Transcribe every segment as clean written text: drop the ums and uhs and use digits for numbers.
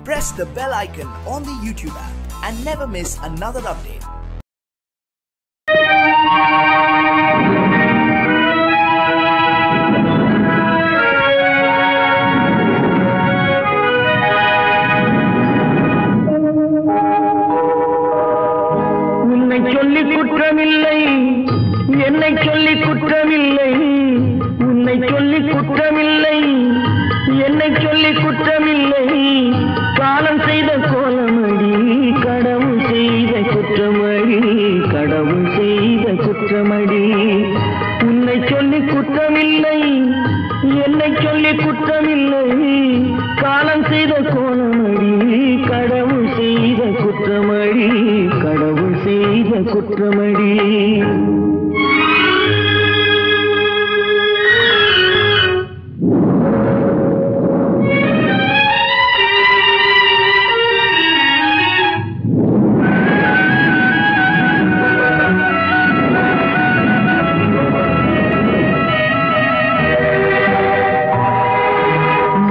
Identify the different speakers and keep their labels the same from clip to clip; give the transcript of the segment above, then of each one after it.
Speaker 1: Press the bell icon on the YouTube app and never miss another update.
Speaker 2: உன்னை சொல்லி குற்றமில்லை, என்னை சொல்லி குற்றமில்லை, உன்னை சொல்லி குற்றமில்லை, என்னை சொல்லி குற்றமில்லை, காலம் செய்த கோலமடி, கடவுள் செய்த குற்றமடி, கடவுள் செய்த குற்றமடி. உன்னை சொல்லி குற்றமில்லை, என்னை சொல்லி குற்றமில்லை, காலம் செய்த கோலமடி, கடவுள் செய்த குற்றமடி, கடவுள் செய்த குற்றமடி.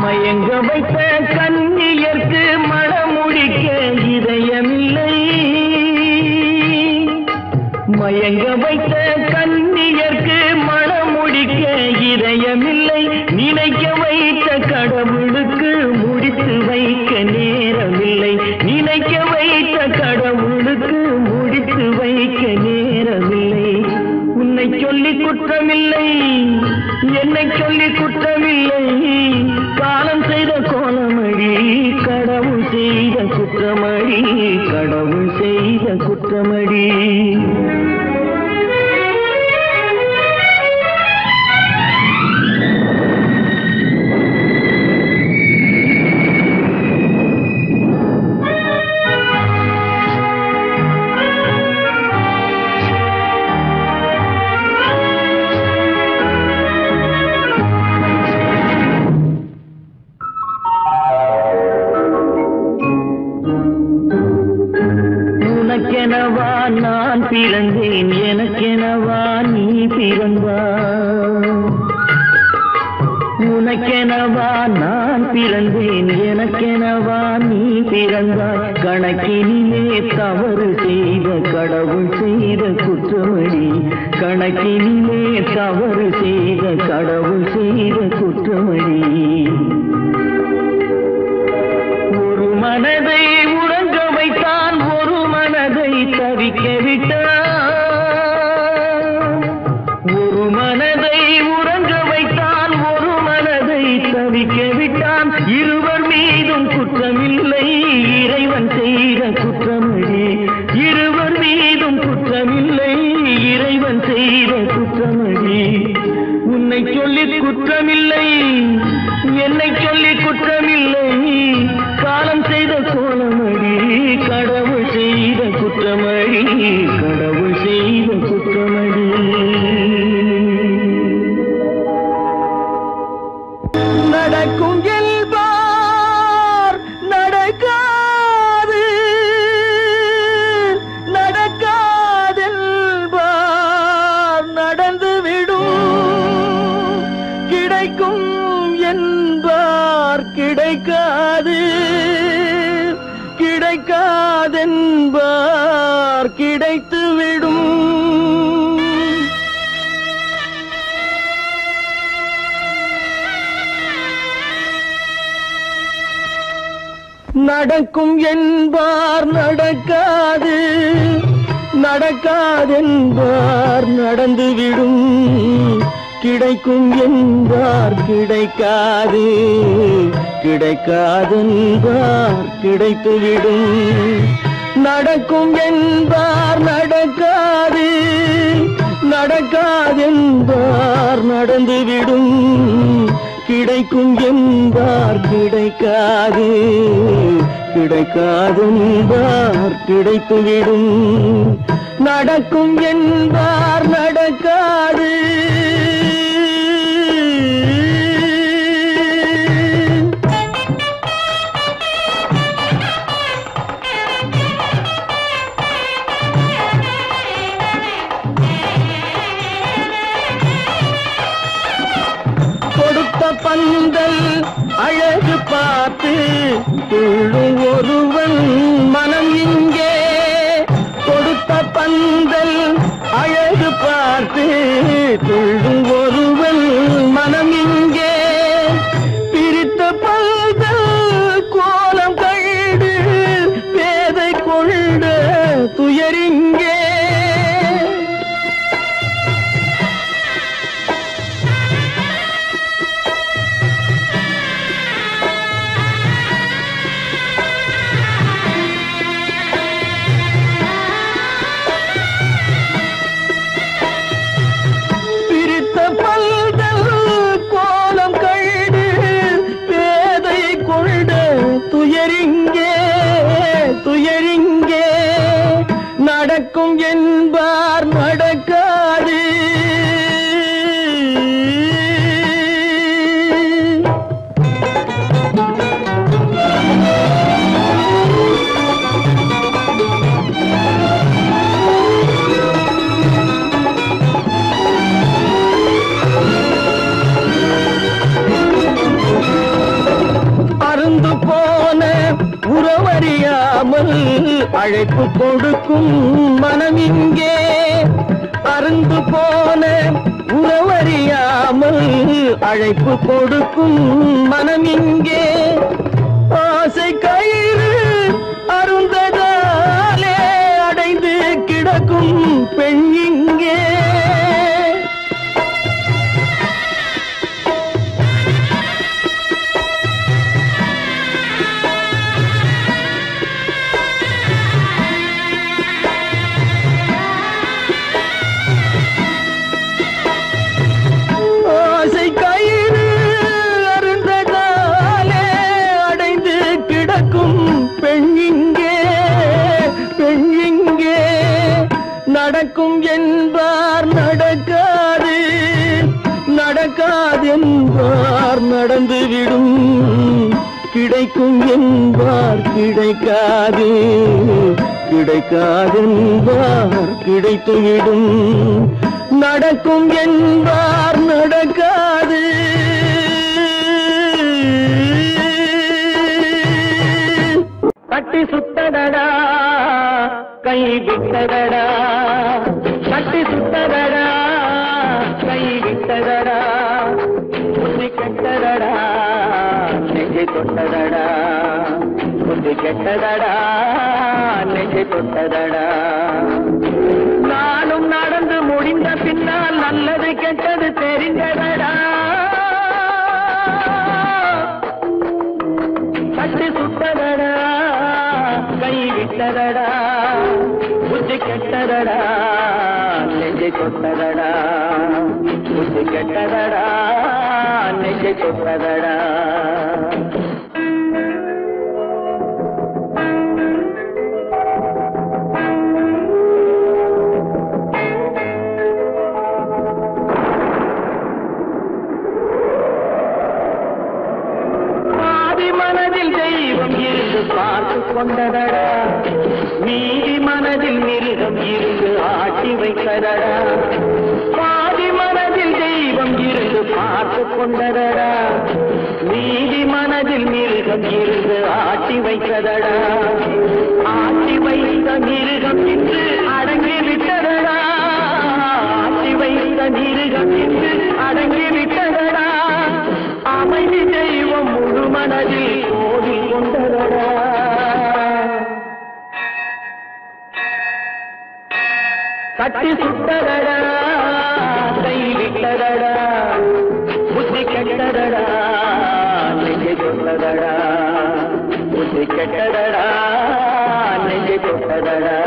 Speaker 2: மயங்க வைத்த கண்ணியர்க்கு மனமுடிக்க இதயமில்லை, மயங்க வைத்த கண்ணியர்க்கு மனமுடிக்க இதயமில்லை, நினைக்க வைத்த கடவுளுக்கு முடித்து வைக்க நேரமில்லை, நினைக்க வைத்த கடவுளுக்கு முடித்து வைக்க நேரமில்லை. உன்னை சொல்லி குற்றமில்லை, என்னை சொல்லி குற்றமில்லை, காலம் செய்த கோலமடி, கடவுள் செய்த குற்றமடி, கடவுள் செய்த குற்றமடி. உனக்கெனவா நான் பிறந்தேன், எனக்கெனவா நீ பிறந்தாய், உனக்கெனவா நான் பிறந்தேன், எனக்கெனவா நீ பிறந்தாய், கணக்கினிலே தவறு செய்த கடவுள் செய்த குற்றமடி, கணக்கினிலே தவறு செய்த கடவுள் செய்த குற்றமடி. ஒரு மனதை உறங்க வைத்தான், ஒரு மனதை தவிக்க விட்டான், ஒரு மனதை உறங்க வைத்தான், ஒரு மனதை தவிக்க விட்டான். இருவர் மீதும் குற்றமில்லை, இறைவன் செய்த குற்றமடி, இருவர் மீதும் குற்றமில்லை, இறைவன் செய்த குற்றமடி. உன்னை சொல்லி குற்றமில்லை, என்னை சொல்லி குற்றமில்லை, காலம் செய்த கோலமடி, கடவுள் செய்த குற்றமடி, கடவுள் செய்த குற்றமடி. நடக்கும் என்பார் நடக்காது, நடக்காதென்பார் நடந்துவிடும், கிடைக்கும் என்பார் கிடைக்காது, கிடைக்காதென்பார் கிடைத்துவிடும். நடக்கும் என்பார் நடக்காது, நடக்காதென்பார் நடந்துவிடும், கிடைக்கும் என்பார் கிடைக்காது, கிடைக்காதென்பார் கிடைத்துவிடும். நடக்கும் என்பார் நடக்காது, நடக்காதென்பார் நடந்துவிடும், கிடைக்கும் என்பார் கிடைக்காது, கிடைக்காதென்பார் கிடைத்துவிடும். நடக்கும் என்பார் நடக்காது. பந்தல் அழகு பார்த்து துள்ளும் ஒருவன் மனம் இங்கே கொடுத்த பந்தல் அழகு பார்த்து துள்ளும் ஒருவன் மனம் இங்கே பிரித்த பந்தல் கோலம் கண்டு பேதை கொண்ட துயரிங்கே துயரிங்கே நடக்கும் என்பார் நடக்காது அருந்து போன உறவறியாமல் அழைப்பு கொடுக்கும் மனம் இங்கே அருந்து போன உறவறியாமல் அழைப்பு கொடுக்கும் மனம் இங்கே ஆசை கயிறு அருந்ததாலே அடைந்து கிடக்கும் பெண் இங்கே நடக்கும் என்பார் நடக்காது நடக்காது என்பார் நடந்துவிடும் கிடைக்கும் என்பார் கிடைக்காது கிடைக்காது என்பார் கிடைத்துவிடும் நடக்கும் என்பார் நடக்காது கட்டி சுத்தடடா கை விட்டதடா கட்டி சுத்ததடா கை விட்டதடா புத்தி கெட்டதடா நெஞ்சை தொட்டதடா புத்தி கெட்டதடா நெஞ்சை தொட்டதடா நானும் நடந்து முடிந்த பின்னால் நல்லது கெட்டது தெரிந்ததடா கட்டி சுத்ததடா கை விட்டதடா புத்தி கெட்டதடா நெஞ்சை தொட்டதடா புத்தி கெட்டதடா நெஞ்சை தொட்டதடா மனதில் தெய்வம் இருந்து பார்த்து கொண்டதடா நீதி மனதில் மிருகம் இருந்து ஆட்டி வைத்ததடா பாதி மனதில் தெய்வம் இருந்து பார்த்து கொண்டதடா நீதி மனதில் மிருகம் இருந்து ஆட்டி வைத்ததடா ஆட்டி வைத்த மிருகம் இன்று அடங்கி விட்டதடா ஆட்டி வைத்த மிருகம் இன்று அடங்கி விட்டதடா அமைதி தெய்வம் முழு மனதில் கோடி கொண்டதடா கட்டி சுட்டதடா கை விட்டதடா புத்தி கெட்டதடா நெஞ்சை தொட்டதடா புத்தி கெட்டதடா நெஞ்சை தொட்டதடா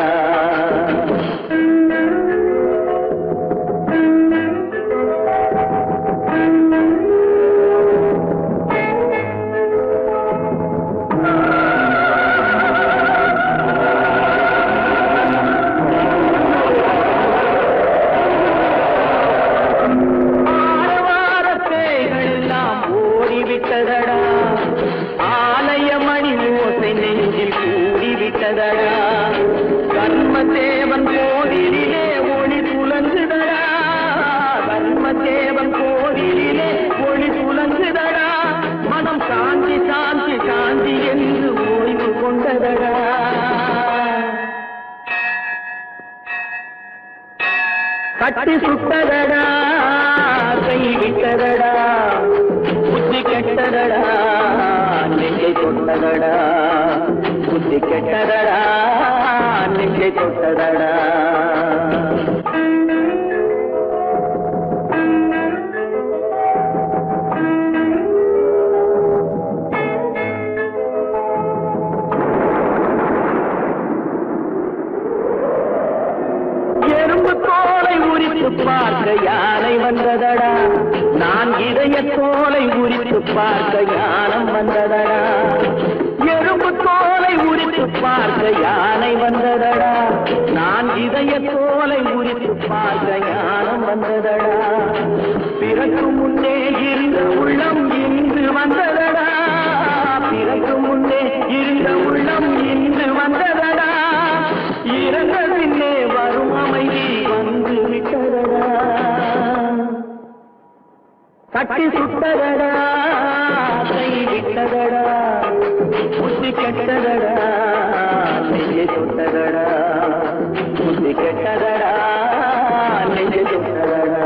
Speaker 2: ஆலய மணி ஓசை நெஞ்சில் கூடிவிட்டதடா விட்டதடா கட்டி சுட்டதடா கை விட்டதடா புத்தி கெட்டதடா நெஞ்சை தொட்டதடா புத்தி கெட்டதடா நெஞ்சை தொட்டதடா பார்க்க யானை வந்ததடா நான் இதய தோலை உரித்து பார்க்க ஞானம் வந்ததடா எறும்பு தோலை உரித்து பார்க்க யானை வந்ததடா நான் இதய தோலை உரித்து பார்க்க ஞானம் வந்ததடா பிறகு முன்னே இருந்த உள்ளம் இன்று வந்ததடா பிறகு முன்னே இருந்த உள்ளம் இன்று வந்ததடா இறந்த பின்னே வரும் அமைதி வந்து விட்டதடா கட்டி சுட்டதடா கை விட்டதடா புத்தி கெட்டதடா நெஞ்சை சுட்டதடா புத்தி கெட்டதடா நெஞ்சை சுட்டதடா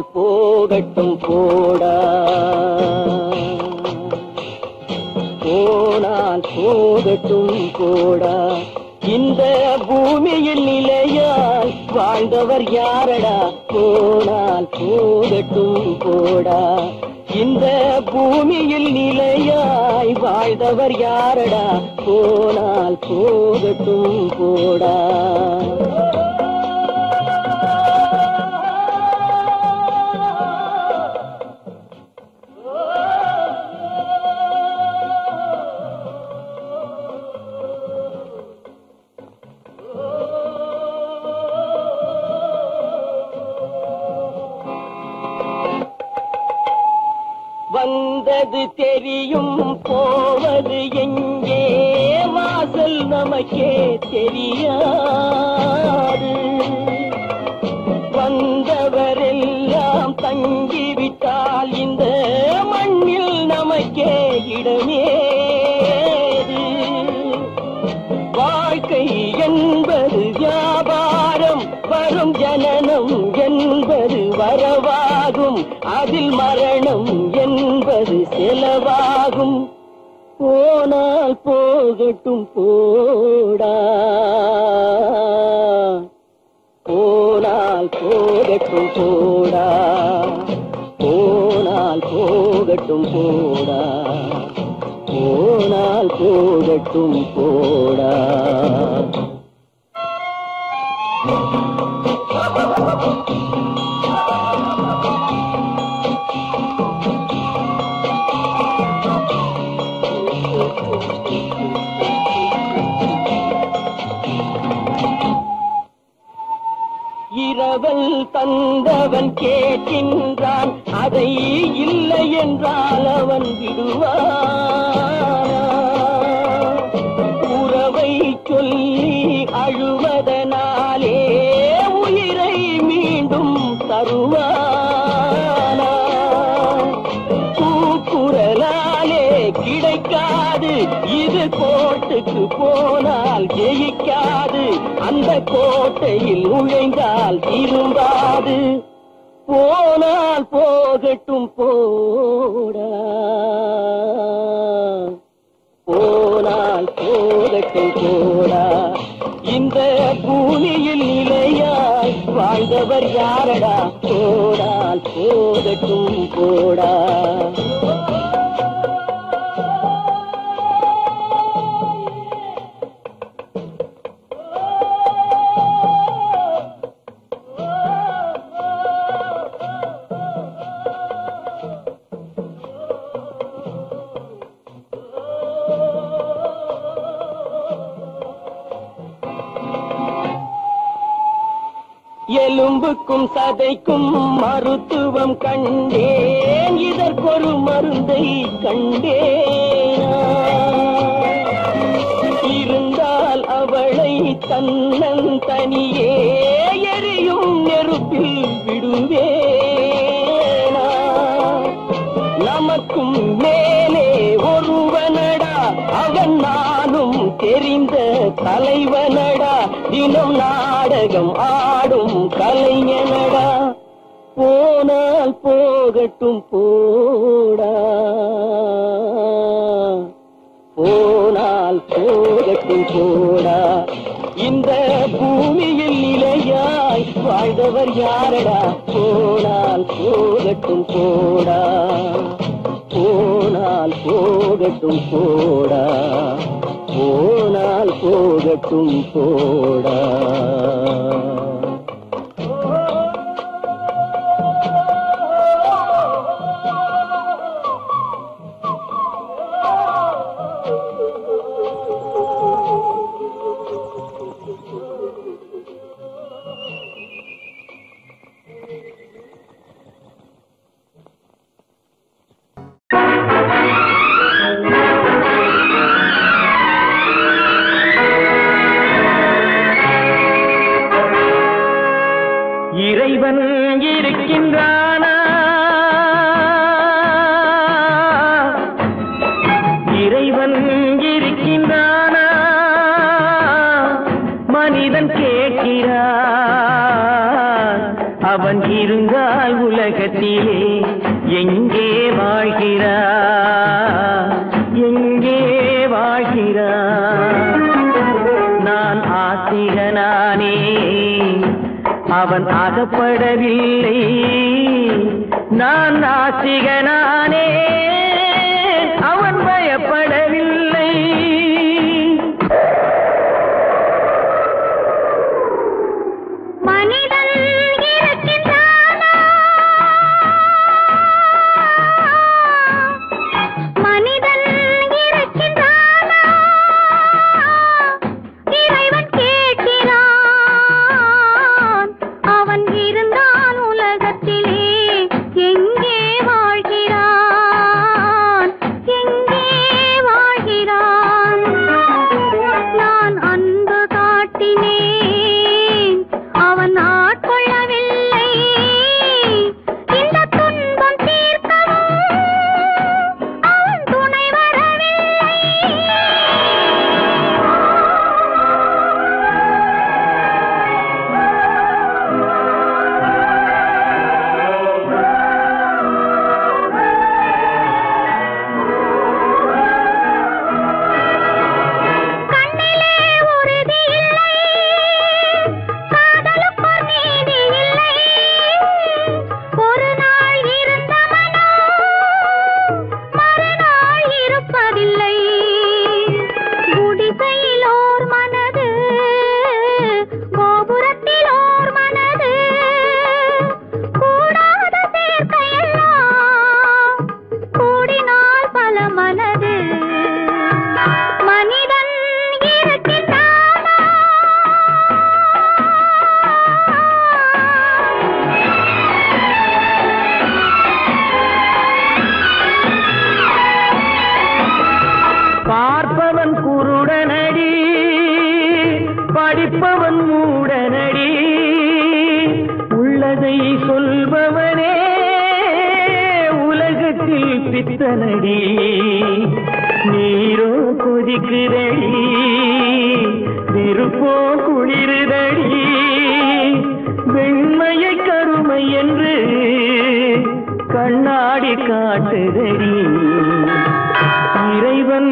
Speaker 2: போகட்டும் போடா போனால் போகட்டும் போடா இந்த பூமியில் நிலையாய் வாழ்ந்தவர் யாரடா போனால் போகட்டும் போடா இந்த பூமியில் நிலையாய் வாழ்ந்தவர் யாரடா போனால் போகட்டும் போடா வந்தது தெரியும் போவது எங்கே வாசல் நமக்கே தெரியாது வந்தவரெல்லாம் தங்கிவிட்டால் இந்த மண்ணில் நமக்கே இடமேது வாழ்க்கை என்பது வியாபாரம் வரும் ஜனனம் என்பது வரவாகும் அதில் மரணம் என்பது செலவாகும் போனால் போகட்டும் போடா போனால் போகட்டும் போடா போனால் போகட்டும் போடா போனால் போகட்டும் போடா இரவல் தந்தவன் கேட்கின்றான் அதை இல்லை என்றால் அவன் விடுவான் உறவை சொல்லி அழுவதனாலே உயிரை மீண்டும் தருவானா கூக்குரலாலே கிடைக்காது இது கோட்டுக்கு போனால் ஜெயிக்காது அந்த கோட்டையில் நுழைந்தால் திரும்பாது போனால் போகட்டும் போடா போனால் போகட்டும் போடா இந்த பூமியில் நிலையாய் வாழ்ந்தவர் யாரடா போனால் போகட்டும் போடா எலும்புக்கும் சதைக்கும் மருத்துவம் கண்டேன், இதற்கொரு மருந்தை கண்டேன். இருந்தால் அவளை தன்னன் தனியே எரியும் நெருப்பில் விடுவேனா? நமக்கும் மேலே ஒருவனடா, அவன் நானும் தெரிந்த தலைவனடா, தினம் நாடகம் ஆடும் கலைஞனடா. போனால் போகட்டும் போடா, போனால் போகட்டும் போடா. இந்த பூமியில் நிலையாய் வாழ்ந்தவர் யாரடா? போனால் போகட்டும் போடா, போனால் போகட்டும் போடா, போனால் போகட்டும் போடா. இறைவன் இருக்கின்றானா? இறைவன் இருக்கின்றானா? மனிதன் கேட்கிறான். அவன் இருந்தால் உலகத்திலே எங்கே வாழ்கிறான்? எங்கே வாழ்கிறான்? நான் ஆத்திகனானே, அவன் அகப்படவில்லை. நான் நாசிகனானே, அவன் பயப்படவில்லை.
Speaker 3: மனிதன் இருக்கின்றானா? மனிதன் இருக்கின்றானா? இறைவன் கேட்கிறான். அவன் இருந்தான் உலகத்திலே எங்கே வாழ்கிறான்? எங்கே வாழ்கிறான்? நான் அன்பு காட்டினேன், அவன் ஆட்கொள்ளவில்லை. இந்த துன்பம் தீர்க்கவும் அவன் துணை வரவில்லை. கண்ணிலே உறுதி இல்லை, காதலுக்கு நீதி இல்லை. ஒரு நாள் இருந்த மனம் மறுநாள் இருப்பதில்லை. குடிசையில் ஓர் மனது, கோபுரத்தில் ஓர் மனது, கூடாத சேர்க்கையெல்லாம் கூடினால் பல மனது. மனிதன் இருக்கின்றானா?
Speaker 2: பார்ப்பவன் குருடனடி, படிப்பவன் மூடனடி. உள்ளதை சொல்பவனே உலகத்தில் பித்தனடி. நீரோ கொதிக்குதடி, நெருப்போ குளிருதடி. வெண்மையை கருமை என்று கண்ணாடி காட்டுதடி. இறைவன்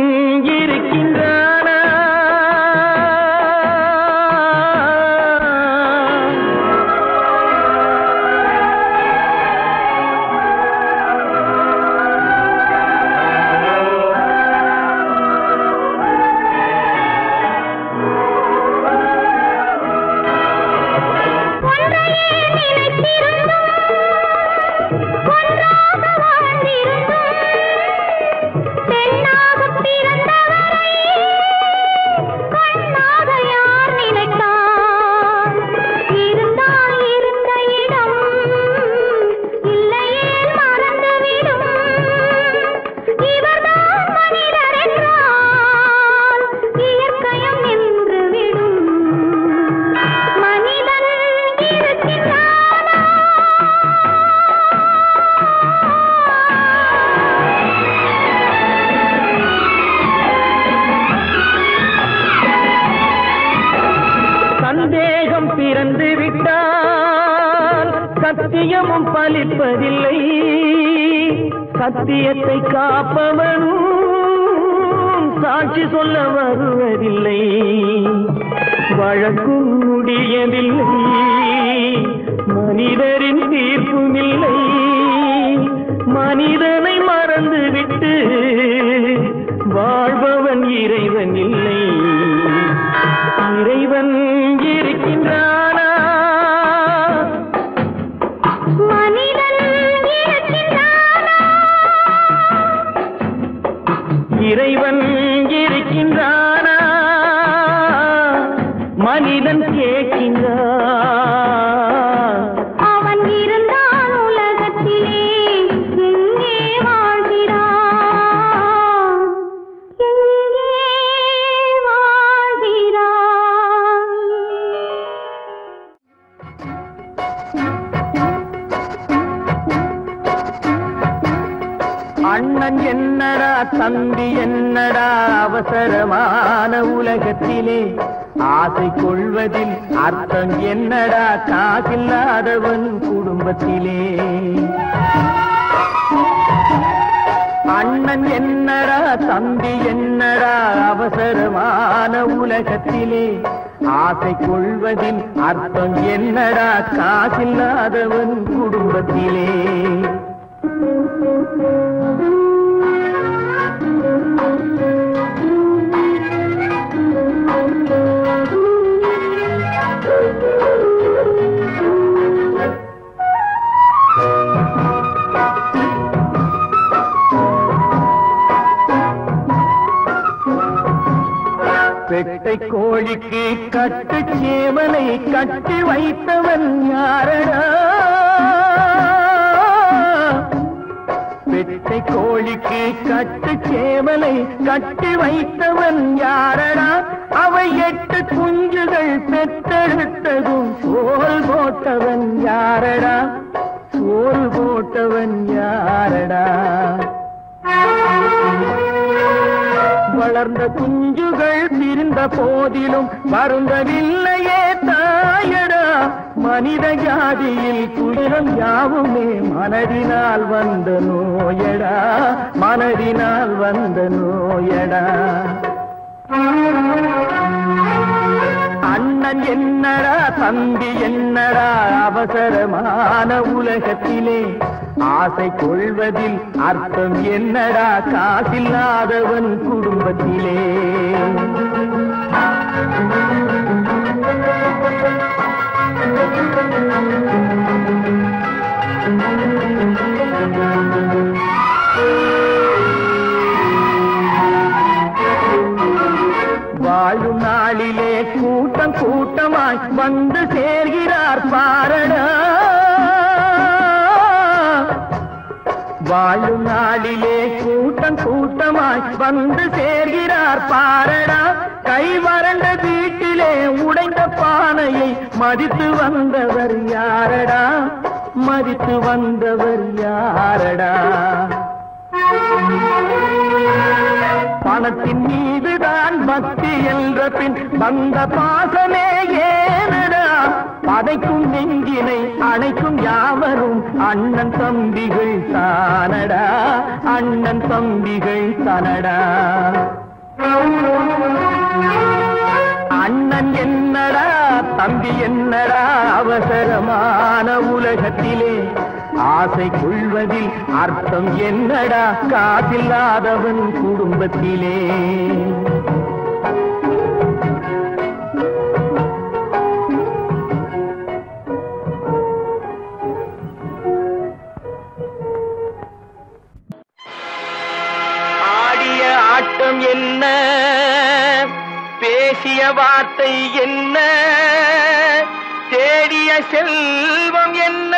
Speaker 2: இருக்கின்றானா?
Speaker 3: ஒன்றையே நினைத்திருந்தும் ஒன்றாக வாழ்ந்திருந்தும்
Speaker 2: சத்தியமும் பலிப்பதில்லை, சத்தியத்தை காப்பவனும் சாட்சி சொல்ல வருவதில்லை. வழக்கும் முடியவில்லை, மனிதரின் தீர்ப்பும் இல்லை. மனிதனை மறந்துவிட்டு வாழ்பவன் இறைவன் இல்லை. இறைவன் இருக்கின்றானா?
Speaker 3: மனிதன் இருக்கின்றானா?
Speaker 2: இறைவன் இருக்கின்றானா? மனிதன் கேட்கின்றான்.
Speaker 3: அவன் இருந்தான் உலகத்திலே, எங்கே வாழ்கிறான்? எங்கே வாழ்கிறான்?
Speaker 2: அண்ணன் என்னடா தம்பி என்னடா அவசரமான உலகத்திலே, ஆசை கொள்வதில் அர்த்தம் என்னடா காசில்லாதவன் குடும்பத்திலே. அண்ணன் என்னடா தம்பி என்னடா அவசரமான உலகத்திலே, ஆசை கொள்வதில் அர்த்தம் என்னடா காசில்லாதவன் குடும்பத்திலே. பெட்டை கோழிக்கு கட்டு சேவலை கட்டி வைத்தவன் யாரடா? பெட்டை கோழிக்கு கட்டு சேவலை கட்டி வைத்தவன் யாரடா? அவை 8 குஞ்சுகள் பெற்றெடுத்ததும் சோறு போட்டவன் யாரடா? சோறு போட்டவன் யாரடா? வளர்ந்த குஞ்சுகள் பிரிந்த போதிலும் வருந்தவில்லையே தாயடா. மனித ஜாதியில் துயரம் யாவுமே மனதினால் வந்த நோயடா, மனதினால் வந்த நோயடா. அண்ணன் என்னடா தம்பி என்னடா அவசரமான உலகத்திலே, ஆசை கொள்வதில் அர்த்தம் என்னடா காசில்லாதவன் குடும்பத்திலே. வாழும் நாளிலே கூட்டம் கூட்டமாய் வந்து சேர்கிறார் பாரடா. வாழும் நாளிலே கூட்டம் கூட்டமாய் வந்து சேர்கிறார் பாரடா. கை வறண்ட வீட்டிலே உடைந்த பானையை மதித்து வந்தவர் யாரடா? மதித்து வந்தவர் யாரடா? பணத்தின் மீதுதான் பக்தி என்ற பின் வந்த பாசமே ஏனடா? படைக்கும் நெஞ்சினை அணைக்கும் யாவரும் அண்ணன் தம்பிகள் தானடா, அண்ணன் தம்பிகள் தானடா. அண்ணன் என்னடா தம்பி என்னடா அவசரமான உலகத்திலே, ஆசை கொள்வதில் அர்த்தம் என்னடா காசில்லாதவன் குடும்பத்திலே. ஆடிய ஆட்டம் என்ன, பேசிய வார்த்தை என்ன, தேடிய செல்வம் என்ன,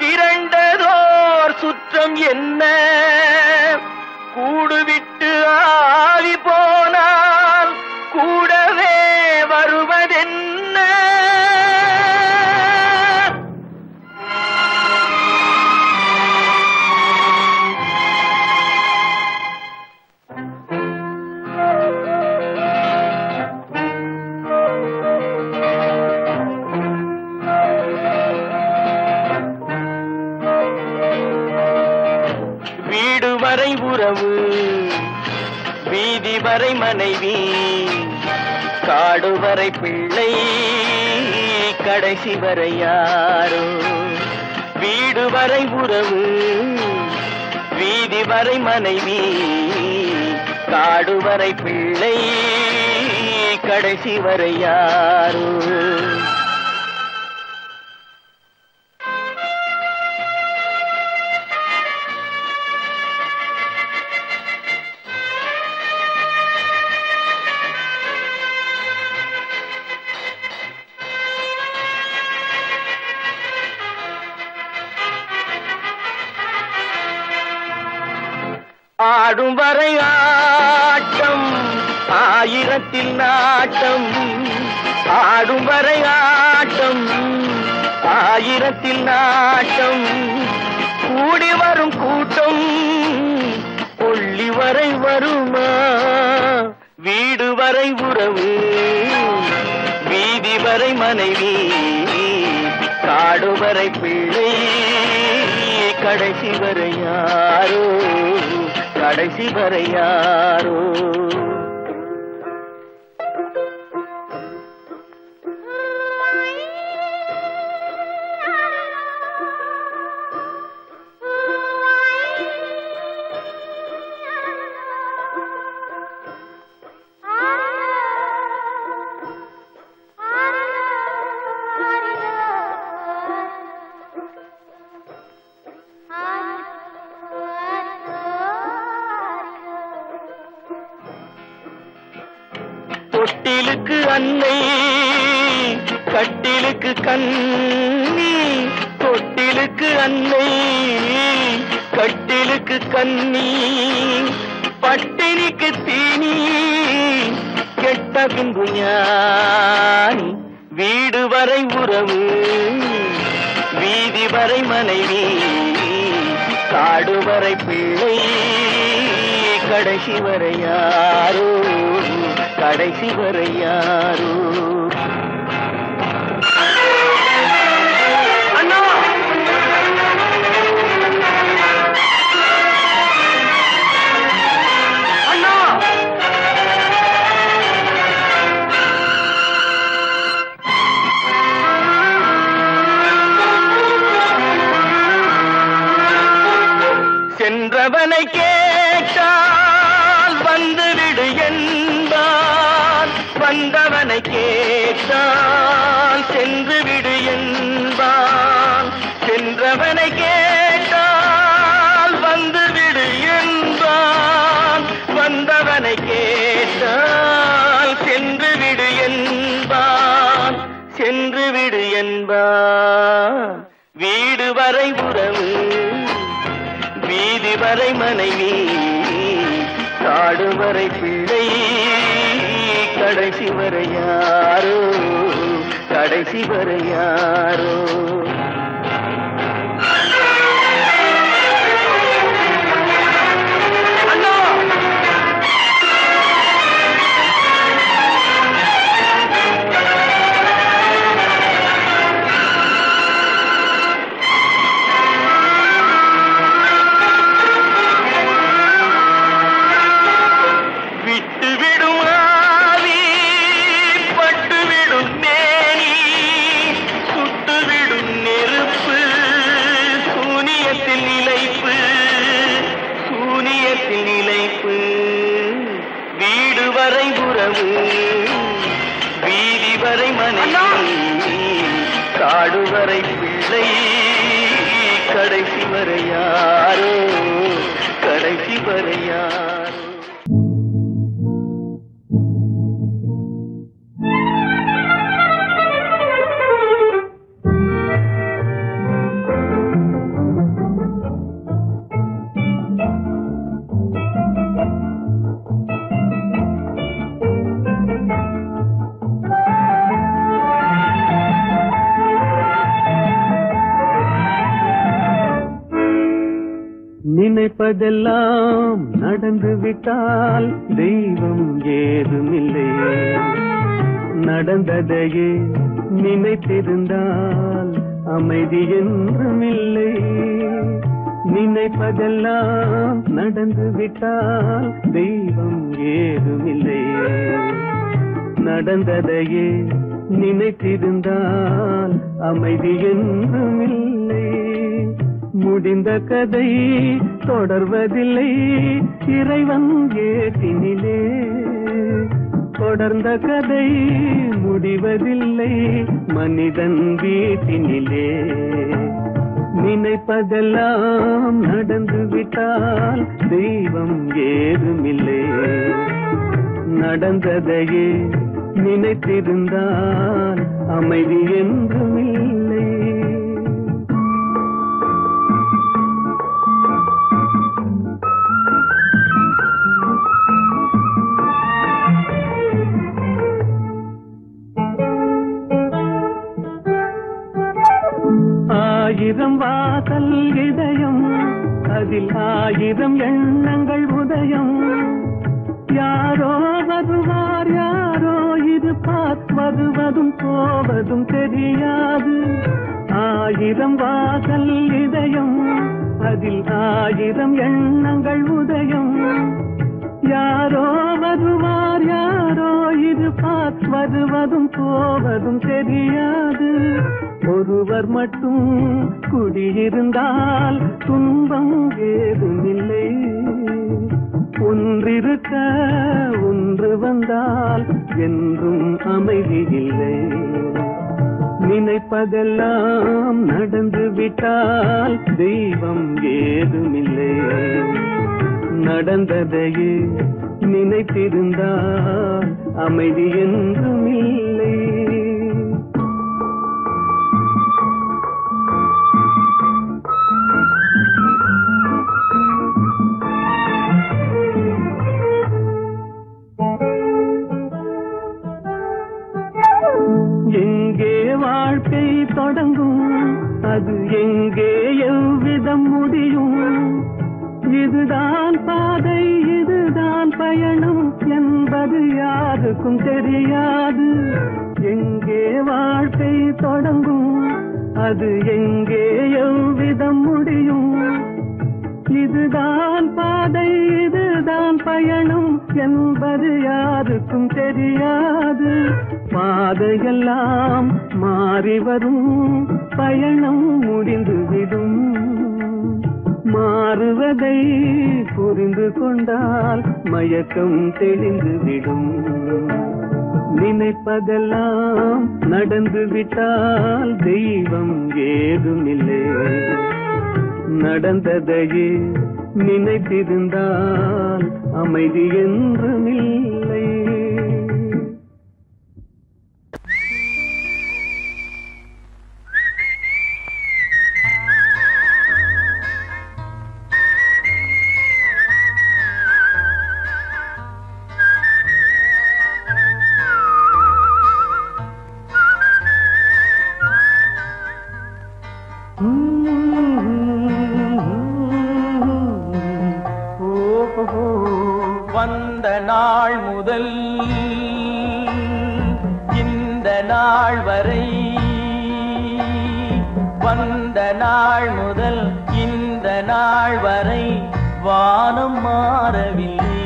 Speaker 2: திரண்டதோர் சுற்றம் என்ன, கூடுவிட்டு ஆவி போனால் கூடவே வருவதென்ன. வரை உறவு, வீதி வரை மனைவி, காடு வரை பிள்ளை, கடைசி வரை யாரோ. வீடு வரை உறவு, வீதி வரை மனைவி, காடு வரை பிள்ளை, கடைசி வரை யாரோ. ஆடும் வரை ஆட்டம், ஆயிரத்தில் நாட்டம். ஆடும் வரை ஆட்டம், ஆயிரத்தில் நாட்டம். கூடி வரும் கூட்டம் கொள்ளி வரை வருமா. வீடு வரை உறவு, வீதி வரை மனைவி, காடு வரை பிள்ளை, கடைசி வரை யாரோ, கடைசி வரை யாரோ. தொட்டிலுக்கு அன்னை, கட்டிலுக்கு கண்ணி. தொட்டிலுக்கு அன்னை, கட்டிலுக்கு கண்ணி. பட்டினிக்கு தீனி, கெட்ட பின்பு ஞானி. வீடு வரை உறவு, வீதி வரை மனைவி, காடு வரை பிள்ளை, கடைசி வரை யாரோ, கடைசி வரை யாரோ. அண்ணா அண்ணா, சென்றவனை கேட்டால் வந்துவிடு என்பான், வந்தவனை கேட்டால் சென்று விடு என்பான். சென்றவனை கேட்டால் வந்துவிடு என்பான், வந்தவனை கேட்டால் சென்று விடு என்பான், சென்று விடு என்பான். வீடு வரை உறவு, வீதி வரை மனைவி, காடு வரை பிள்ளை, கடைசி வரை யாரோ, கடைசி வரை யாரோ. வீடு வரை உறவு, வீதி வரை மனைவி, காடு வரை பிள்ளை, கடைசி வரை யாரோ, கடைசி வரை யாரோ. நினைப்பதெல்லாம் நடந்து விட்டால் தெய்வம் ஏதுமில்லை, நடந்ததையே நினைத்திருந்தால் அமைதி என்றுமில்லை.
Speaker 4: நினைப்பதெல்லாம் நடந்து விட்டால் தெய்வம் ஏதுமில்லை. நடந்ததையே நினைத்திருந்தால் அமைதி என்றும் இல்லை. முடிந்த கதை தொடர்வதில்லை இறைவன் ஏட்டினிலே. தொடர்ந்த கதை முடிவதில்லை மனிதன் வீட்டினிலே. நினைப்பதெல்லாம் நடந்து விட்டால் தெய்வம் ஏதுமில்லை. நடந்ததையே நினைத்திருந்தால் அமைதி என்றும் இல்லை. ஆயிரம் வாசல் இதயம் அதில் ஆயிரம் எண்ணங்கள் உதயம். யாரோ வருவார் யாரோ இருப்பார் வருவதும் போவதும் தெரியாது. ஆயிரம் வாசல் இதயம் அதில் ஆயிரம் எண்ணங்கள் உதயம். யாரோ வருவார் யாரோ இருப்பார் வருவதும் போவதும் தெரியாது. ஒருவர் மட்டும் குடியிருந்தால் துன்பம் ஏதுமில்லை. ஒன்றிருக்க ஒன்று வந்தால் என்றும் அமைதி இல்லை. நினைப்பதெல்லாம் நடந்து விட்டால் தெய்வம் ஏதுமில்லை. நடந்ததையே நினைத்திருந்தால் அமைதி என்றும் இல்லை. எங்கே வாழ்க்கை தொடங்கும் அது எங்கே எவ்விதம் முடியும். இதுதான் பாதை இதுதான் பயணம் என்பது யாருக்கும் தெரியாது. எங்கே வாழ்க்கை தொடங்கும் அது எங்கே எவ்விதம் முடியும். இதுதான் பாதை இதுதான் பயணம் என்பது யாருக்கும் தெரியாது. பாதையெல்லாம் மாறி வரும் பயணம் முடிந்துவிடும். மாறுவதை புரிந்து கொண்டால் மயக்கம் தெளிந்துவிடும். நினைப்பதெல்லாம் நடந்து விட்டால் தெய்வம் ஏதுமில்லை. நடந்ததையே நினைத்திருந்தால் அமைதி என்றும் இல்லை.
Speaker 5: வந்த நாள் முதல் இந்த நாள் வரை, வந்த நாள் முதல் இந்த நாள் வரை வானம் மாறவில்லை.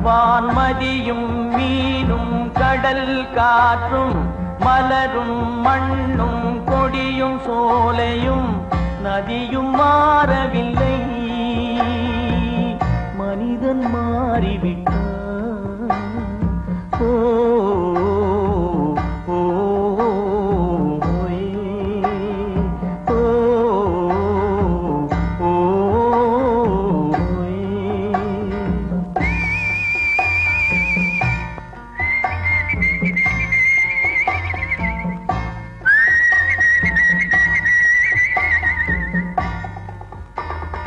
Speaker 5: வான்மதியும் மீனும் கடல் காற்றும் மலரும் மண்ணும் கொடியும் சோலையும் நதியும் மாறவில்லை. மனிதன் மாறிவிட்டான். ஓ ஓ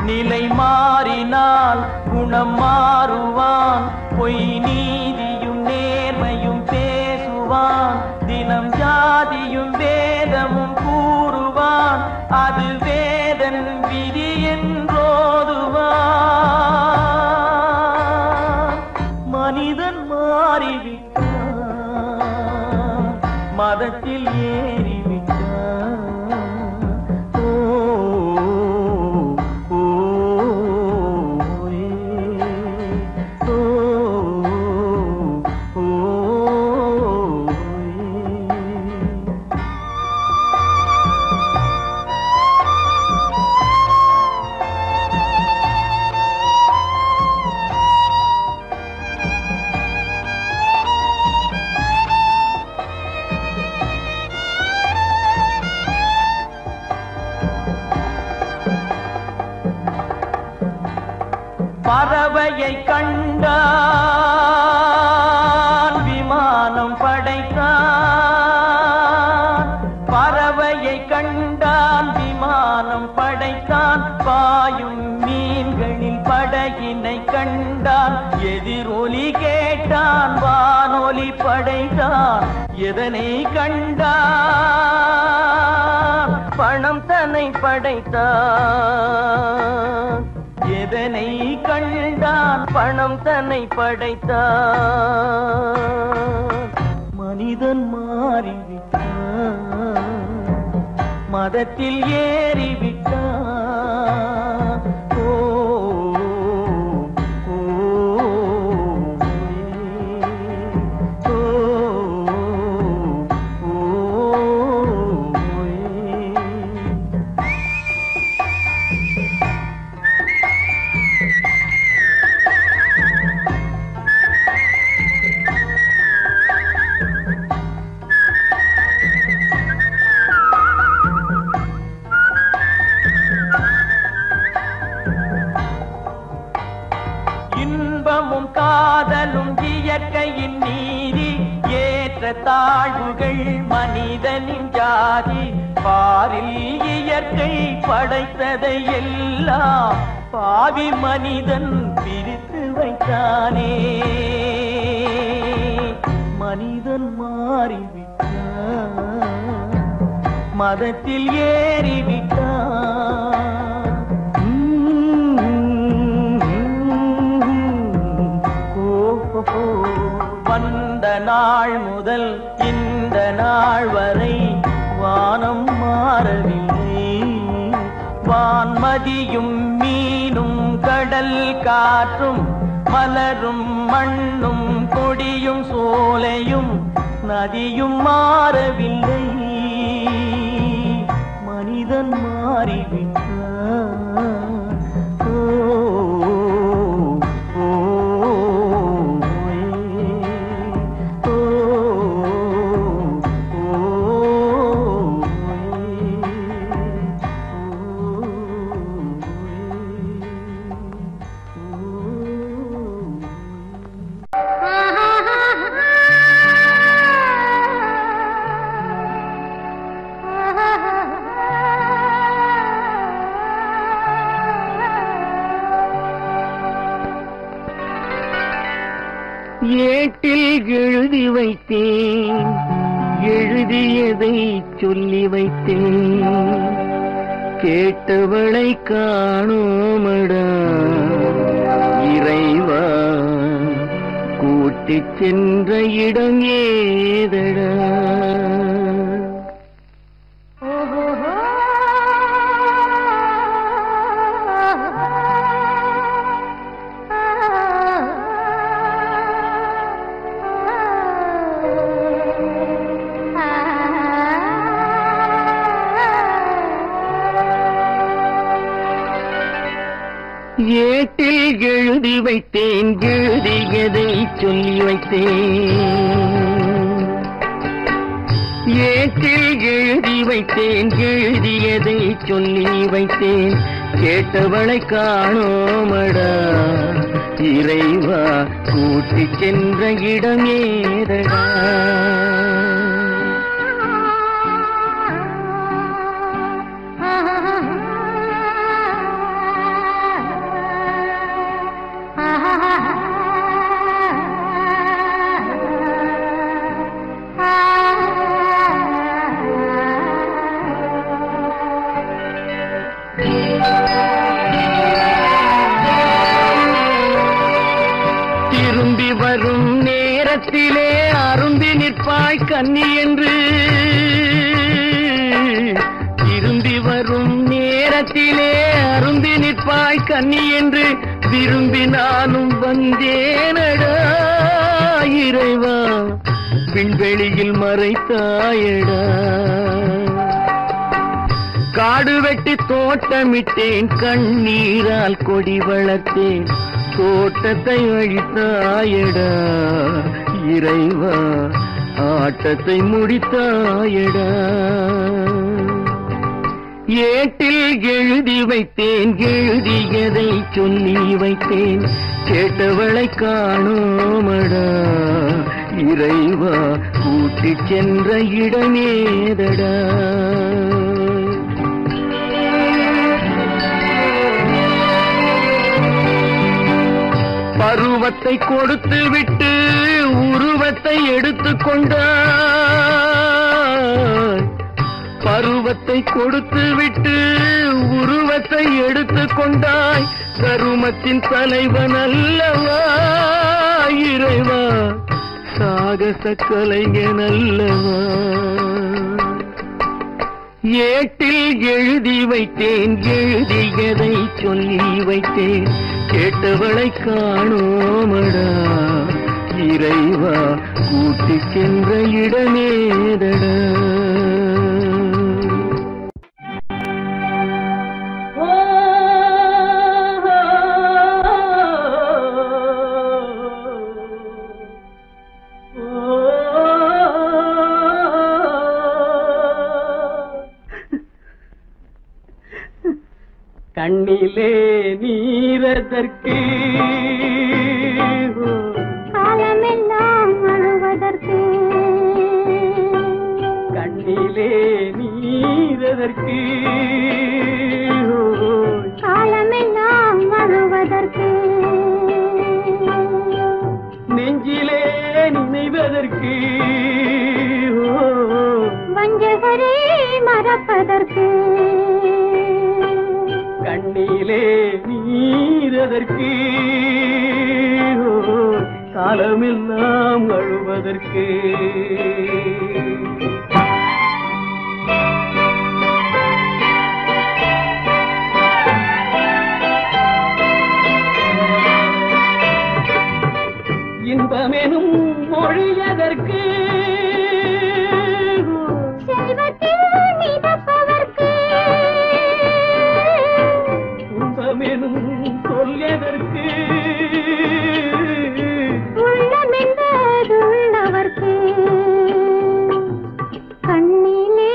Speaker 5: நிலை மாறினால் குணம் மாறுவான். பொய் நீதியும் நேர்மையும் பேசுவான். தினம் ஜாதியும் வேதமும் கூறுவான். அது வேதன் விதி என்றோதுவான். மனிதன் மாறிவிட்டான். மதத்தில் ஏறிவிட்டான். ஓ பறவையை கண்டான் விமானம் படைத்தான். பறவையை கண்டான் விமானம் படைத்தான். பாயும் மீன்களில் படகினை கண்டான். எதிரொலி கேட்டான் வானொலி படைத்தான். எதனை கண்டான்? பணம் தன்னை படைத்தான். எதனை கண்டான்? பணம் தன்னை படைத்தான். மனிதன் மாறிவிட்டான், மதத்தில் ஏறிவிட்டான். ஓ ஓ, ஓ, ஓ, இன்பமும் காதலும் இயற்கையின் நீதி. ஏற்ற தாழ்வுகள் மனிதனின் ஜாதி. பாரில் இயற்கை படைத்ததை எல்லாம் பாவி மனிதன் பிரித்து வைத்தானே. மனிதன் மாறிவிட்டான், மதத்தில் ஏறிவிட்டான். வந்த நாள் முதல் இந்த நாள் வரை வானம் மாறவில்லை. வான்மதியும் மீனும் கடல் காற்றும் மலரும் மண்ணும் கொடியும் சோலையும் நதியும் மாறவில்லை. மனிதன் மாறிவிட்டான்.
Speaker 2: ஏட்டில் எழுதி வைத்தேன், எழுதியதை சொல்லி வைத்தேன். கேட்டவளை காணோமடா இறைவா, கூட்டிச் சென்ற இடம் ஏதடா? ஏட்டில் எழுதி வைத்தேன், எழுதியதை சொல்லி வைத்தேன். ஏட்டில் எழுதி வைத்தேன், எழுதியதை சொல்லி வைத்தேன். கேட்டவளை காணோமடா இறைவா, கூட்டிச் சென்ற இடம் ஏதடா? திரும்பி வரும் நேரத்திலே அரும்பி நிற்பாய் கன்னி என்று. திரும்பி வரும் நேரத்திலே அரும்பி நிற்பாய் கன்னி என்று விரும்பி நானும் வந்தேனடா இறைவா, விண்வெளியில் மறைத்தாயடா. காடு வெட்டி தோட்டமிட்டேன், கண்ணீரால் கொடி வளர்த்தேன். தோட்டத்தை அழித்தாயடா இறைவா, ஆட்டத்தை முடித்தாயடா.
Speaker 5: ஏட்டில் எழுதி வைத்தேன், எழுதியதை சொல்லி வைத்தேன், கேட்டவளை காணோமடா இறைவா, கூட்டிச் சென்ற இடமேதடா. பருவத்தை கொடுத்து விட்டு உருவத்தை எடுத்துக் கொண்டாய், பருவத்தை கொடுத்து விட்டு உருவத்தை எடுத்துக் கொண்டாய், கருமத்தின் தலைவன் அல்லவா இறைவா, சாகச கலைஞன் அல்லவா. ஏட்டில் எழுதி வைத்தேன், எழுதியதை சொல்லி வைத்தேன், கேட்டவளை காணோமடா இறைவா, கூட்டிச் சென்ற இடமேதடா.
Speaker 2: கண்ணிலே நீரதற்கு,
Speaker 3: காலமெல்லாம் அழுவதற்கு,
Speaker 2: கண்ணிலே நீரதற்கு,
Speaker 3: காலமெல்லாம் அழுவதற்கு,
Speaker 2: நெஞ்சிலே நினைவதற்கு,
Speaker 3: வஞ்சகரே மறப்பதற்கு,
Speaker 2: கண்ணிலே நீரதற்கு, காலமெல்லாம் அழுவதற்கு. இன்பமெனும் மொழியதற்கு,
Speaker 3: செல்வத்தில் மிதப்பதற்கு,
Speaker 2: துன்பமெனும் சொல்லியதற்கு,
Speaker 3: உள்ளமென்பதுள்ளவர்க்கு, கண்ணிலே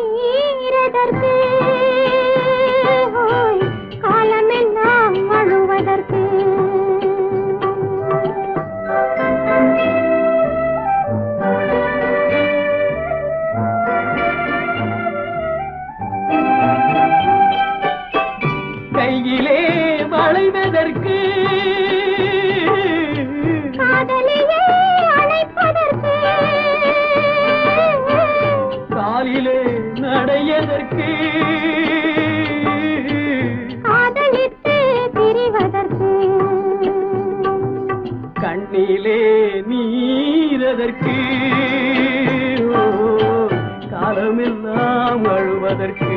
Speaker 3: நீரதற்கு, காலமெல்லாம் அழுவதற்கு.
Speaker 2: கையிலே வளைவதற்கு,
Speaker 3: காதலியே அழைப்பதற்கு,
Speaker 2: காலிலே நடையதற்கு,
Speaker 3: காதலித்து பிரிவதற்கு,
Speaker 2: கண்ணிலே நீரதற்கு, காலமெல்லாம் அழுவதற்கு.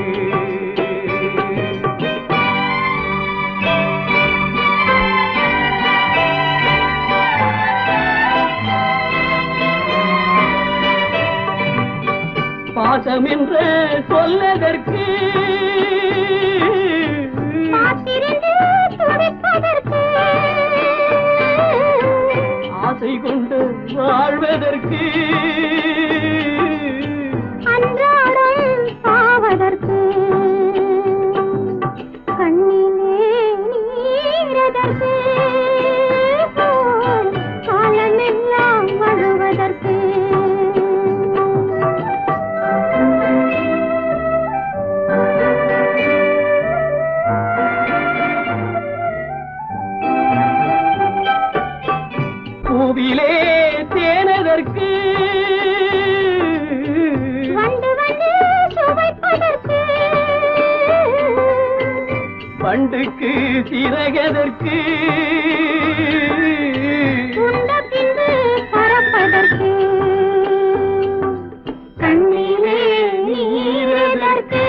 Speaker 2: பாசம் என்று சொல்லதற்கு,
Speaker 3: காத்திருந்து துடிப்பதற்கு,
Speaker 2: ஆசை கொண்டு வாழ்வதற்கு,
Speaker 3: அன்றாடம் சாவதற்கு, கண்ணிலே நீரதற்கு, காலமெல்லாம் அழுவதற்கு.
Speaker 2: பூவிலே தேனதற்கு,
Speaker 3: வந்து வந்து சுவைப்பதற்கு,
Speaker 2: பண்டுக்கு சிறகதற்கு,
Speaker 3: உண்ட பின்பு பறப்பதற்கு, கண்ணிலே நீரதற்கு,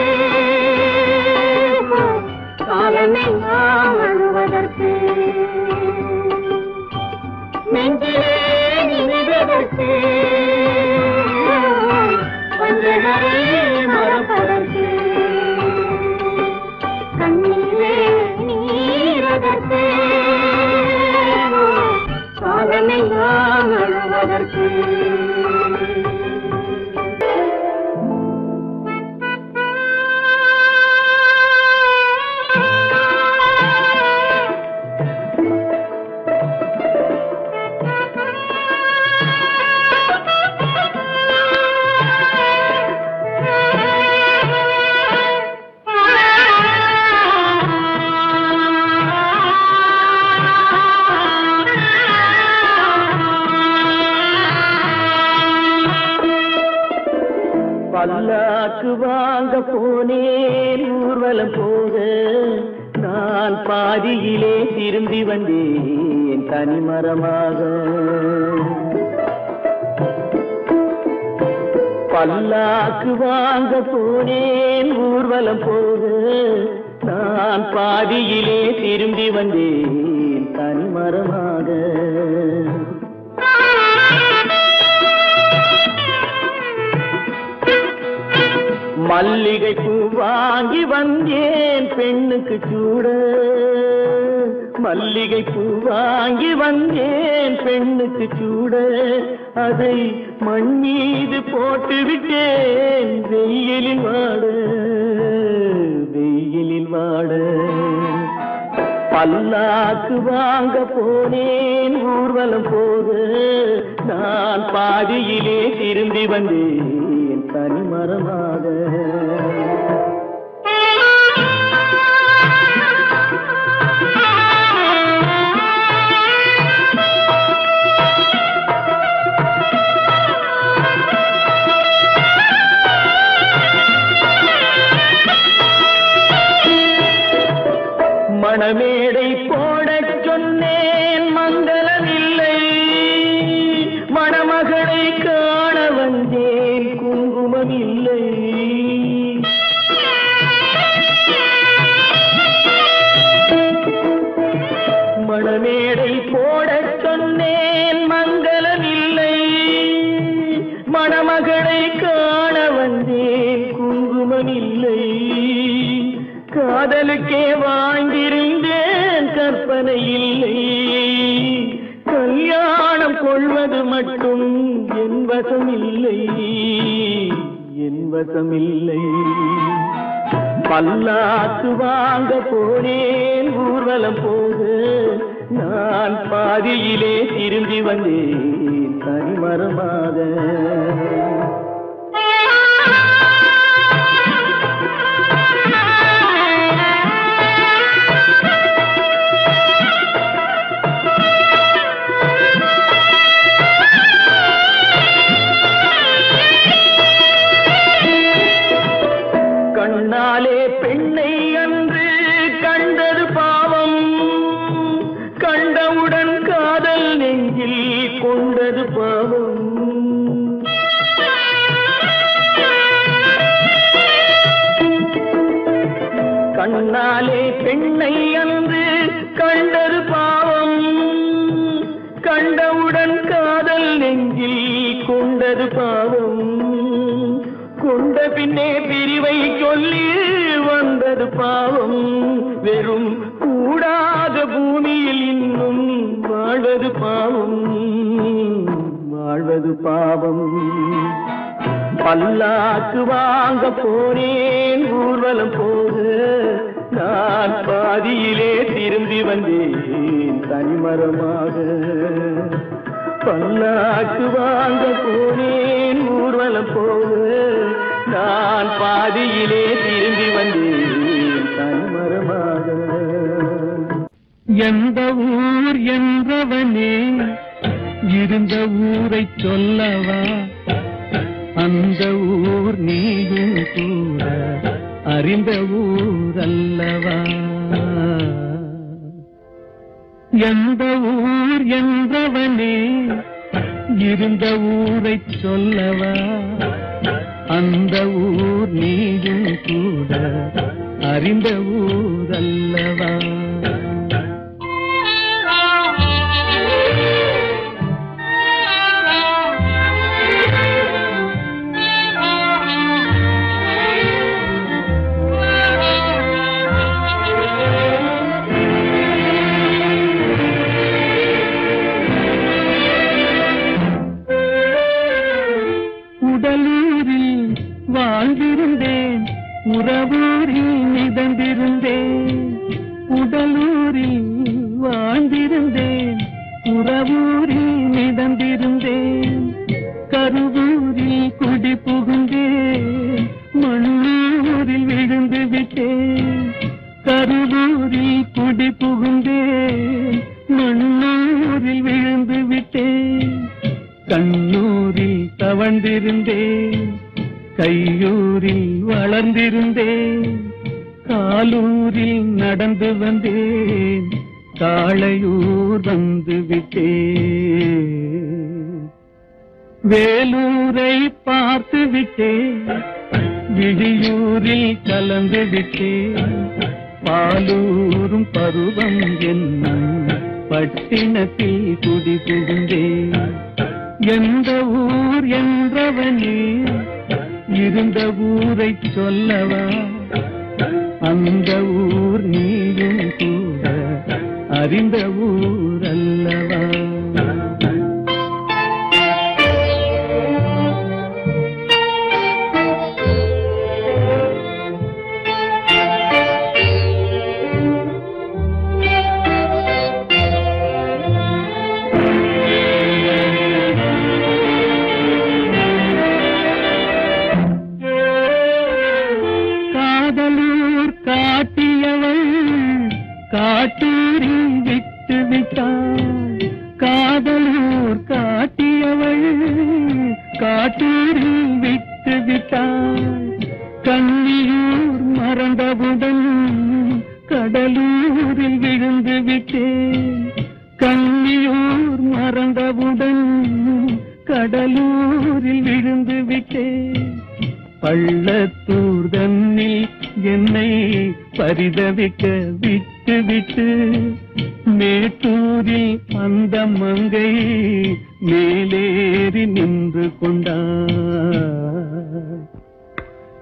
Speaker 3: காலமெல்லாம் அழுவதற்கு,
Speaker 2: நெஞ்சிலே நினைவதற்கு, வஞ்சகரை மறப்பதற்கு,
Speaker 3: கண்ணிலே நீரதற்கு,
Speaker 2: காலமெல்லாம் அழுவதற்கு.
Speaker 5: பல்லாக்கு வாங்க போனேன் ஊர்வலம் போக, நான் பாதியிலே திரும்பி வந்தேன் தனிமரமாக. பல்லாக்கு வாங்க போனேன் ஊர்வலம் போக, நான் பாதியிலே திரும்பி வந்தேன் தனிமரமாக. மல்லிகை பூ வாங்கி வந்தேன் பெண்ணுக்கு சூட, மல்லிகை பூ வாங்கி வந்தேன் பெண்ணுக்கு சூட, அதை மண் மீது போட்டு விட்டேன் வெயிலில் வாட, வெயிலில் வாட. பல்லாக்கு வாங்க போனேன் ஊர்வலம் போக, நான் பாதியிலே திரும்பி வந்தேன் தனிமரமாக. மணமேடை போடச் சொன்னேன் மங்களமில்லை, மணமகளை காண வந்தேன் குங்குமமில்லை. மணமேடை போடச் சொன்னேன் மங்களமில்லை, மணமகளை காண வந்தேன் குங்குமமில்லை. காதலுக்கே வாழ்ந்திருந்தேன் கற்பனை இல்லை, கல்யாணம் கொள்வது மட்டும் என் வசமில்லை, என் வசமில்லை. பல்லாக்கு வாங்க போனேன் ஊர்வலம் போக, நான் பாதியிலே திரும்பி வந்தேன் தனிமரமாக. கண்ணாலே பெண்ணை அன்று கண்டது பாவம், கண்டவுடன் காதல் நெஞ்சில் கொண்டது பாவம். கண்ணாலே பெண்ணை அன்று கண்டது பாவம், கண்டவுடன் காதல் நெஞ்சில் கொண்டது பாவம். கொண்ட பின்னே பிரிவை சொல்லி வந்தது பாவம், வெறும் கூடாத பூமியில் இன்னும் வாழ்வது பாவம், வாழ்வது பாவம். பல்லாக்கு வாங்க போனேன் ஊர்வலம் போக, நான் பாதியிலே திரும்பி வந்தேன் தனிமரமாக. பல்லாக்கு வாங்க போனேன் ஊர்வலம் போக, நான் பாதியிலே திரும்பி வந்தேன் தனிமரமாக.
Speaker 4: எந்த ஊர் என்றவனே இருந்த ஊரை சொல்லவா, அந்த ஊர் நீயும் கூட அறிந்த ஊர் அல்லவா. எந்த ஊர் என்றவனே இருந்த ஊரை சொல்லவா, அந்த ஊர் நீயும் கூட அறிந்த ஊர் அல்லவா. உடலூரில் வாழ்ந்திருந்தேன், உறவூரில் மிதந்திருந்தேன். உடலூரில் வாழ்ந்திருந்தேன், உறவூரில் மிதந்திருந்தேன். கருவூரில் குடி புகுந்தேன், மண்ணூரில் விழுந்து விட்டேன். கருவூரில் குடி புகுந்தேன், மண்ணூரில் விழுந்து விட்டேன். கண்ணூரில் தவழ்ந்திருந்தேன், கையூரில் வளர்ந்திருந்தேன், காலூரில் நடந்து வந்தேன், காளையூர் வந்து விட்டேன். வேலூரை பார்த்து விட்டேன், விழியூரில் கலந்து விட்டேன், பாலூரும் பருவம் என்னும் பட்டினத்தில் குடி புகுந்தேன். எந்த ஊர் என்றவனே இருந்த ஊரை சொல்லவா, அந்த ஊர் நீயும் கூட அறிந்த ஊர் அல்லவா. காட்டூரில் விட்டு விட்டாள், காதலூர் காட்டியவள் காட்டூரில் விட்டு விட்டாள். கண்ணியூர் மறந்தவுடன் கடலூரில் விழுந்து விட்டேன், கண்ணியூர் மறந்தவுடன் கடலூரில் விழுந்து விட்டேன். பள்ளத்தூர் தன்னில் என்னை பரிதவிக்க விட்டு விட்டு மேட்டூரில் அந்த மங்கை மேலேறி நின்று கொண்டார்.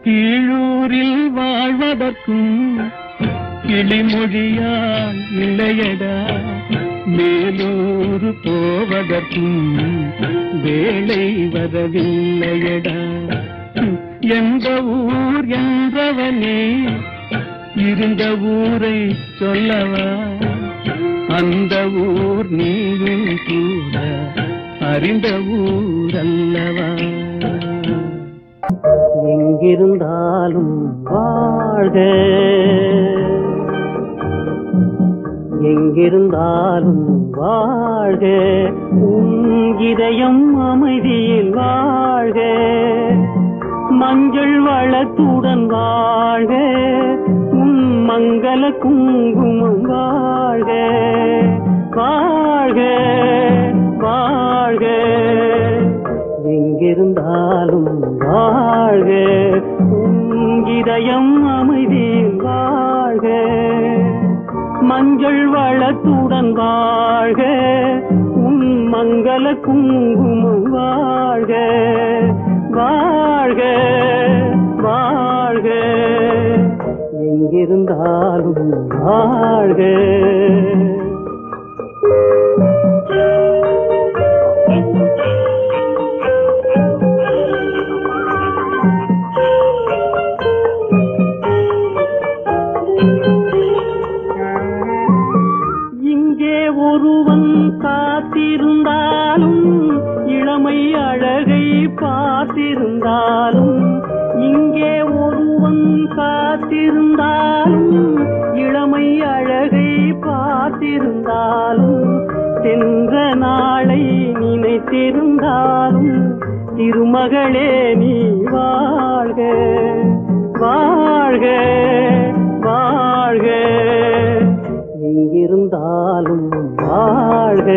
Speaker 4: கீழூரில் வாழ்வதற்கும் கிளிமொழியால் இல்லையடா, மேலூர் போவதற்கும் வேளை வரவில்லையடா. எந்த ஊர் என்றவனே இருந்த ஊரை சொல்லவா, அந்த ஊர் நீயும் கூட அறிந்த ஊர் அல்லவா.
Speaker 5: எங்கிருந்தாலும் வாழ்க, எங்கிருந்தாலும் வாழ்க, உன் இதயம் அமைதியில் வாழ்க, மஞ்சள் வளத்துடன் வாழ்க, உன் மங்கள குங்குமம் வாழ்க, வாழ்க வாழ்க. எங்கிருந்தாலும் வாழ்க, உன் இதயம் அமைதியில் வாழ்க, மஞ்சள் வளத்துடன் வாழ்க, உன் மங்கள குங்குமம் வாழ்க, வாழ்க வாழ்க. எங்கிருந்தாலும் வாழ்க. இங்கே ஒருவன் காத்திருந்தாலும், இளமை அழகை பார்த்திருந்தாலும், இங்கே ஒருவன் காத்திருந்தாலும், இளமை அழகை பார்த்திருந்தாலும், சென்ற நாளை நினைத்திருந்தாலும், திருமகளே நீ வாழ்க, வாழ்க வாழ்க. எங்கிருந்தாலும் வாழ்க.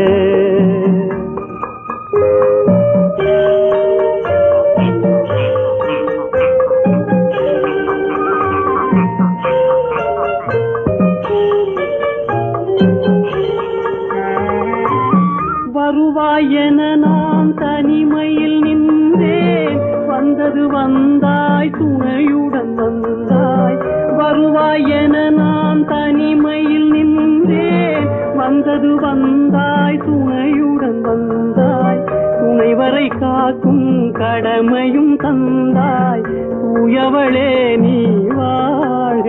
Speaker 5: வருவாயென நான் தனிமையில் நின்றேன், வந்தது வந்தாய் துணையுடன் வந்தாய். வருவாயென நான் தனிமையில் நின்றேன், வந்தது வந்தாய் துணையுடன் வந்தாய். துணைவரை காக்கும் கடமையும் தந்தாய், தூயவளே நீ வாழ்க,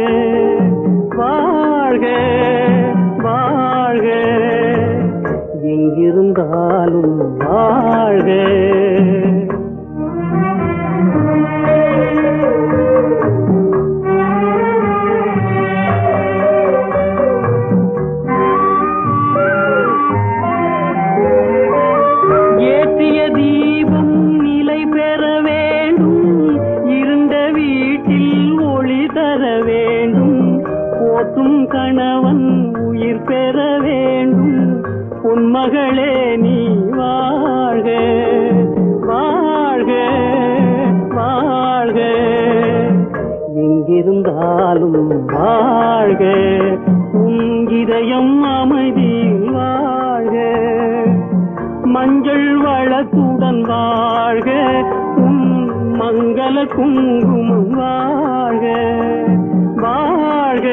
Speaker 5: வாழ்க வாழ்க. எங்கிருந்தாலும் வாழ்க. ஏற்றிய தீபம் நிலை பெற வேண்டும்,
Speaker 4: உன் மகளே நீ வாழ்க வாழ்க வாழ்க எங்கிருந்தாலும் வாழ்க உன் இதயம் அமைதியில் வாழ்க மஞ்சள் வளத்துடன் வாழ்க உன் மங்கள குங்குமம் வாழ்க வாழ்க